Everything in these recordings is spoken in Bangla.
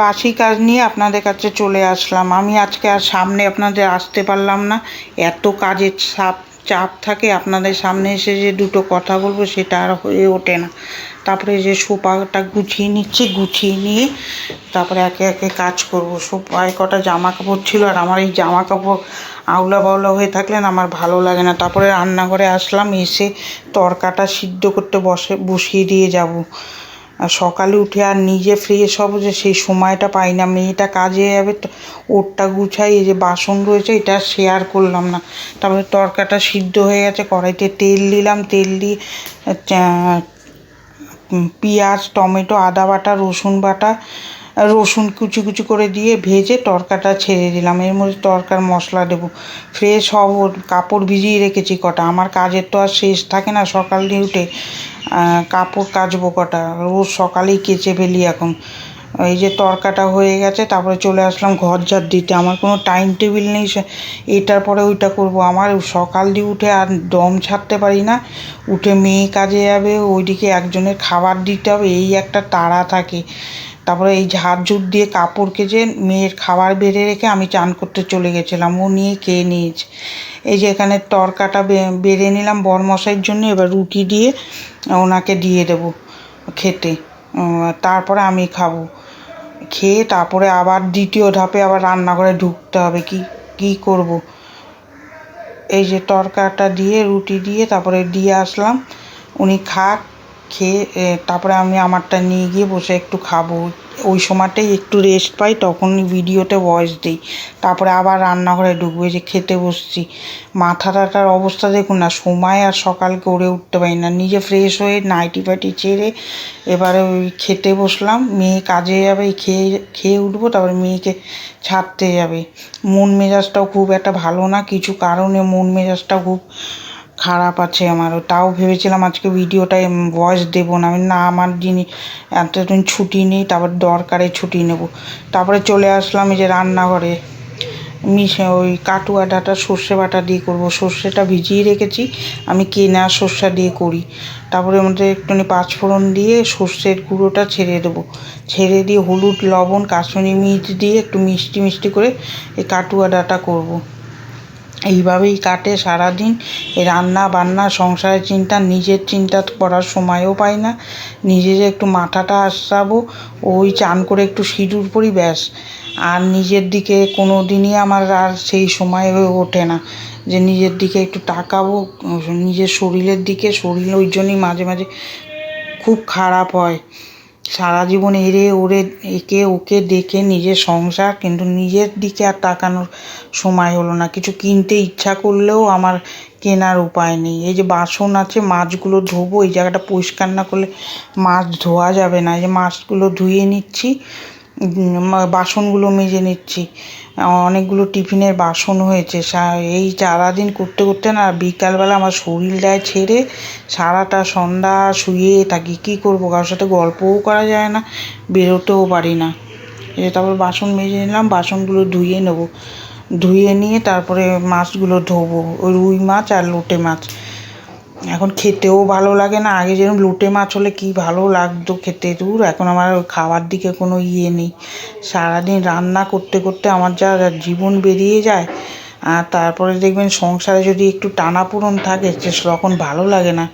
বাসি কাজ নিয়ে আপনাদের কাছে চলে আসলাম। আমি আজকে আর সামনে আপনাদের আসতে পারলাম না, এত কাজের চাপ থাকে। আপনাদের সামনে এসে যে দুটো কথা বলবো সেটা আর হয়ে ওঠে না। তারপরে যে সোফাটা গুছিয়ে নিচ্ছি, গুছিয়ে নিয়ে তারপরে একে একে কাজ করব। সোফায় কটা জামা কাপড় ছিল, আর আমার এই জামা কাপড় আউলা বাউলা হয়ে থাকলে না আমার ভালো লাগে না। তারপরে রান্নাঘরে আসলাম, এসে তরকাটা সিদ্ধ করতে বসিয়ে দিয়ে যাব। আর সকালে উঠে আর নিজে ফ্রেশ হবো যে সেই সময়টা পাই না। মেয়েটা কাজে যাবে, তো ওরটা গুছাই। এই যে বাসন রয়েছে এটা শেয়ার করলাম না। তারপরে তরকাটা সিদ্ধ হয়ে গেছে, কড়াইতে তেল দিলাম, তেল দিয়ে পেঁয়াজ, টমেটো, আদা বাটা, রসুন বাটা, রসুন কুচি কুচি করে দিয়ে ভেজে তরকাটা ছেড়ে দিলাম। এর মধ্যে তরকার মশলা দেবো। ফ্রেশ হব, কাপড় ভিজিয়ে রেখেছি কটা। আমার কাজের তো আর শেষ থাকে না। সকাল দিয়ে উঠে কাপড় কাচবো কটা, রোজ সকালেই কেচে ফেলি এখন। এই যে তরকাটা হয়ে গেছে, তারপরে চলে আসলাম ঘর ঝাড় দিতে। আমার কোনো টাইম টেবিল নেই, এটার পরে ওইটা করব। আমার সকাল দিয়ে উঠে আর দম ছাড়তে পারি না। উঠে মেয়ে কাজে যাবে, ওইদিকে একজনের খাবার দিতে হবে, এই একটা তাড়া থাকে। তারপরে এই ঝাড়ঝুড় দিয়ে কাপড় কেচে মেয়ের খাবার বেড়ে রেখে আমি চান করতে চলে গেছিলাম। ও নিয়ে খেয়ে নিয়েছে। এই যে এখানে তরকাটা বেড়ে নিলাম বরমশাইয়ের জন্য। এবার রুটি দিয়ে ওনাকে দিয়ে দেবো খেতে, তারপরে আমি খাবো। খেয়ে তারপরে আবার দ্বিতীয় ধাপে আবার রান্নাঘরে ঢুকতে হবে। কি করব। এই যে তরকাটা দিয়ে রুটি দিয়ে তারপরে দিয়ে আসলাম, উনি খাক। খেয়ে তারপরে আমি আমারটা নিয়ে গিয়ে বসে একটু খাবো। ওই সময়টাই একটু রেস্ট পাই, তখনই ভিডিওতে ভয়েস দিই। তারপরে আবার রান্নাঘরে ঢুকবো। যে খেতে বসছি, মাথাটার অবস্থা দেখুন না, সময় আর সকাল করে উঠতে পারি না। নিজে ফ্রেশ হয়ে নাইটি ফাইটি ছেড়ে এবারে ওই খেতে বসলাম। মেয়ে কাজে যাবে, খেয়ে উঠবো, তারপরে মেয়েকে ছাড়তে যাবে। মন মেজাজটাও খুব একটা ভালো না, কিছু কারণে মন মেজাজটা খুব খারাপ আছে আমারও। তাও ভেবেছিলাম আজকে ভিডিওটায় ভয়েস দেবো না। আমি না, আমার এতদিন ছুটি নেই, তারপর দরকারে ছুটি নেব। তারপরে চলে আসলাম এই যে রান্নাঘরে। ওই কাটুয়া ডাঁটা সর্ষে বাটা দিয়ে করব। সর্ষেটা ভিজিয়ে রেখেছি, আমি কেনা সর্ষা দিয়ে করি। তারপরে ওর মধ্যে একটুখানি পাঁচফোড়ন দিয়ে সর্ষের গুঁড়োটা ছেড়ে দেবো। ছেড়ে দিয়ে হলুদ, লবণ, কাশ্মীরি মির্চ দিয়ে একটু মিষ্টি মিষ্টি করে এই কাটুয়া ডাঁটা করব। এইভাবেই কাটে সারাদিন। এই রান্না বান্না, সংসারের চিন্তা, নিজের চিন্তা করার সময়ও পাই না। নিজে যে একটু মাথাটা আশ্রাবো, ওই চান করে একটু সিঁদুর পরি, ব্যাস। আর নিজের দিকে কোনো দিনই আমার আর সেই সময় হয়ে ওঠে না যে নিজের দিকে একটু তাকাবো, নিজের শরীরের দিকে। শরীর ওই জন্যই মাঝে মাঝে খুব খারাপ হয়। সারা জীবন একে ওকে দেখে নিজের সংসার, কিন্তু নিজের দিকে আর তাকানোর সময় হলো না। কিছু কিনতে ইচ্ছা করলেও আমার কেনার উপায় নেই। এই যে বাসন আছে, মাছগুলো ধোবো। এই জায়গাটা পরিষ্কার না করলে মাছ ধোয়া যাবে না। এই যে মাছগুলো ধুয়ে নিচ্ছি, বাসনগুলো মেজে নিচ্ছি। অনেকগুলো টিফিনের বাসন হয়েছে। এই সারাদিন করতে করতে না বিকালবেলা আমার শরীরটায় ছেড়ে সারাটা সন্ধ্যা শুয়ে থাকি। কী করবো, কারোর সাথে গল্পও করা যায় না, বেরোতেও পারি না। তারপর বাসন মেজে নিলাম, বাসনগুলো ধুয়ে নেবো। ধুয়ে নিয়ে তারপরে মাছগুলো ধোবো। ওই রুই মাছ আর লোটে মাছ এখন খেতেও ভালো লাগে না। আগে যেরকম লোটে মাছ হলে কী ভালো লাগতো খেতে, দূর এখন আমার খাওয়ার দিকে কোনো ইয়ে নেই। সারাদিন রান্না করতে করতে আমার যা জীবন বেরিয়ে যায়। আর তারপরে দেখবেন সংসারে যদি একটু টানাপোড়েন থাকে, তখন ভালো লাগে না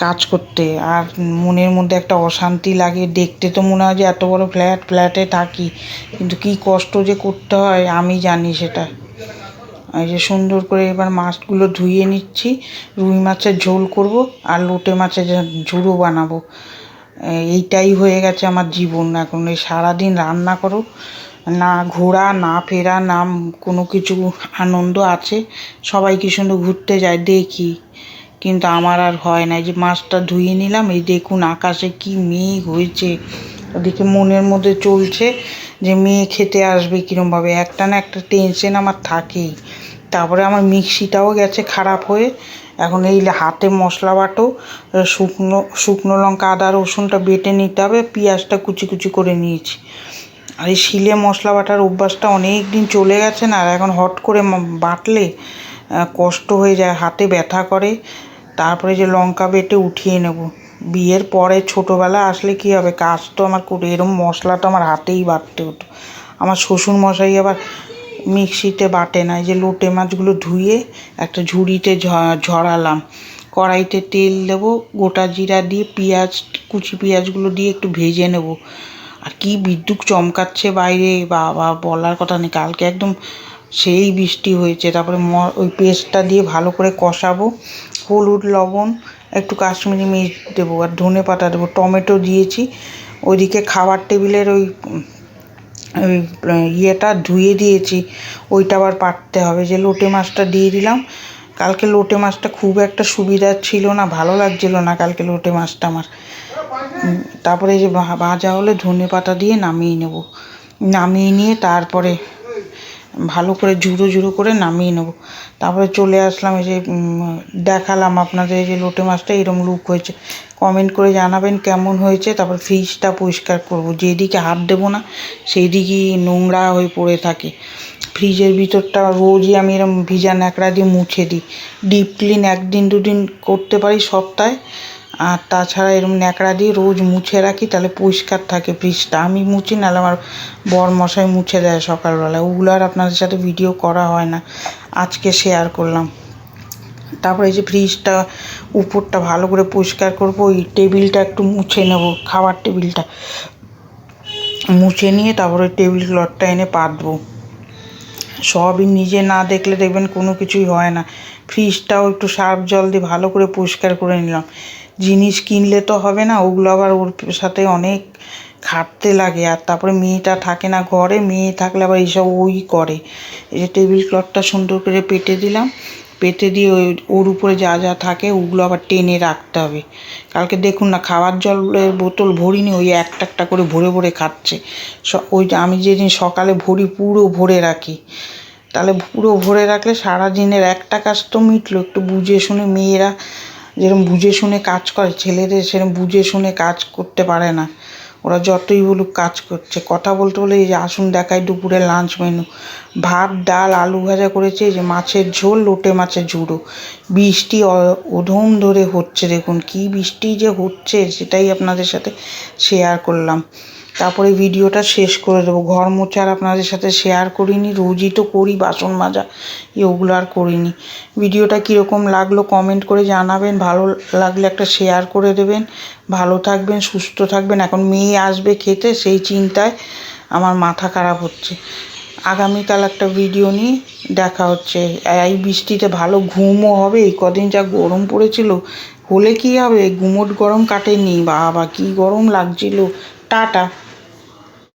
কাজ করতে। আর মনের মধ্যে একটা অশান্তি লাগে। দেখতে তো মনে হয় যে এত বড় ফ্ল্যাটে থাকি, কিন্তু কী কষ্ট যে করতে হয় আমি জানি সেটা। এই যে সুন্দর করে এবার মাছগুলো ধুয়ে নিচ্ছি। রুই মাছের ঝোল করব আর লোটে মাছের ঝুড়ো বানাবো। এইটাই হয়ে গেছে আমার জীবন এখন। এই সারাদিন রান্না করো, না ঘোরা না ফেরা, না কোনো কিছু আনন্দ আছে। সবাই কি সুন্দর ঘুরতে যায় দেখি, কিন্তু আমার আর হয় না। এই যে মাছটা ধুয়ে নিলাম, এই দেখুন আকাশে কি মেঘ হয়েছে। ওদিকে মনের মধ্যে চলছে যে মেয়ে খেতে আসবে কীরমভাবে। একটা না একটা টেনশন আমার থাকেই। তারপরে আমার মিক্সিটাও গেছে খারাপ হয়ে। এখন এই হাতে মশলা বাটো, শুকনো লঙ্কা, আদা, রসুনটা বেটে নিতে হবে। পেঁয়াজটা কুচি কুচি করে নিয়েছি। আর এই শিলে মশলা বাটার অভ্যাসটা অনেক দিন চলে গেছে না, আর এখন হট করে বাটলে কষ্ট হয়ে যায়, হাতে ব্যথা করে। তারপরে যে লঙ্কা বেটে উঠিয়ে নেব। বিয়ের পরে ছোটোবেলা আসলে কী হবে, কাজ তো আমার করে এরম মশলা তো আমার হাতেই বাটতে হতো। আমার শ্বশুর মশাই আবার মিক্সিতে বাটে না। এই যে লোটে মাছগুলো ধুয়ে একটা ঝুড়িতে ঝরালাম, কড়াইতে তেল দেবো, গোটা জিরা দিয়ে পেঁয়াজ, কুচি পেঁয়াজগুলো দিয়ে একটু ভেজে নেব। আর কি বিদ্যুৎ চমকাচ্ছে বাইরে, বাবা বলার কথা নেই। কালকে একদম সেই বৃষ্টি হয়েছে। তারপরে ওই পেস্টটা দিয়ে ভালো করে কষাবো, হলুদ লবণ একটু কাশ্মীরি মির্চ দেবো আর ধনে পাতা দেবো, টমেটো দিয়েছি। ওইদিকে খাবার টেবিলের ওই ইয়েটা ধুয়ে দিয়েছি, ওইটা আবার পাততে হবে। যে লোটে মাছটা দিয়ে দিলাম। কালকে লোটে মাছটা খুব একটা সুবিধা ছিল না, ভালো লাগছিল না কালকে লোটে মাছটা আমার। তারপরে এই যে ভাজা হলে ধনে পাতা দিয়ে নামিয়ে নেব, নামিয়ে নিয়ে তারপরে ভালো করে ঝুড়ো ঝুড়ো করে নামিয়ে নেব। তারপরে চলে আসলাম, এই যে দেখালাম আপনাদের এই যে লোটে মাছটা এরম লুক হয়েছে। কমেন্ট করে জানাবেন কেমন হয়েছে। তারপর ফ্রিজটা পরিষ্কার করব, যেদিকে হাত দেবো না সেই দিকেই নোংরা হয়ে পড়ে থাকে। ফ্রিজের ভিতরটা রোজই আমি এরম ভিজা ন্যাকড়া দিয়ে মুছে দিই। ডিপ ক্লিন 1 দিন 2 দিন করতে পারি সপ্তাহে, আর তাছাড়া এরম ন্যাকড়া দিয়ে রোজ মুছে রাখি, তাহলে পরিষ্কার থাকে ফ্রিজটা। আমি মুছি, নাহলে আমার বর মশাই মুছে দেয় সকালবেলা। ওগুলো আর আপনাদের সাথে ভিডিও করা হয় না, আজকে শেয়ার করলাম। তারপরে এই যে ফ্রিজটা উপরটা ভালো করে পরিষ্কার করবো। ওই টেবিলটা একটু মুছে নেব, খাবার টেবিলটা মুছে নিয়ে তারপরে টেবিল ক্লথটা এনে পাতবো। সবই নিজে না দেখলে দেখবেন কোনো কিছুই হয় না। ফ্রিজটাও একটু সার্ফ জল দিয়ে ভালো করে পরিষ্কার করে নিলাম। জিনিস কিনলে তো হবে না, ওগুলো আবার ওর সাথে অনেক খাটতে লাগে। আর তারপরে মেয়েটা থাকে না ঘরে, মেয়ে থাকলে আবার এইসব ওই করে। এই যে টেবিল ক্লথটা সুন্দর করে পেতে দিলাম, পেতে দিয়ে ওর উপরে যা যা থাকে ওগুলো আবার টেনে রাখতে হবে। কালকে দেখুন না, খাবার জলের বোতল ভরিনি, ওই একটা একটা করে ভরে ভরে খাচ্ছে। ওই আমি যেদিন সকালে ভরি পুরো ভরে রাখি, তাহলে পুরো ভরে রাখলে সারা দিনের একটা কাজ তো মিটলো। একটু বুঝে শুনে, মেয়েরা যেরকম বুঝে শুনে কাজ করে, ছেলেদের সেরকম বুঝে শুনে কাজ করতে পারে না। ওরা যতই বলুক কাজ করছে। কথা বলতে বলে এই যে আসুন দেখাই দুপুরে লাঞ্চ মেনু। ভাত, ডাল, আলু ভাজা করেছে, এই যে মাছের ঝোল, লোটে মাছের ঝুড়ো। বৃষ্টি অধম ধরে হচ্ছে, দেখুন কি বৃষ্টি যে হচ্ছে, সেটাই আপনাদের সাথে শেয়ার করলাম। তারপরে ভিডিওটা শেষ করে দেবো। ঘর মোছার আপনাদের সাথে শেয়ার করিনি, রোজই তো করি বাসন মাজা, ওগুলো আর করিনি। ভিডিওটা কীরকম লাগলো কমেন্ট করে জানাবেন, ভালো লাগলে একটা শেয়ার করে দেবেন। ভালো থাকবেন, সুস্থ থাকবেন। এখন মেয়ে আসবে খেতে, সেই চিন্তায় আমার মাথা খারাপ হচ্ছে। আগামীকাল একটা ভিডিও নিয়ে দেখা হচ্ছে। এই বৃষ্টিতে ভালো ঘুমও হবে। এই কদিন যা গরম পড়েছিল, হলে কী হবে, গুমোট গরম কাটেনি, বাবা কী গরম লাগছিল। টাটা।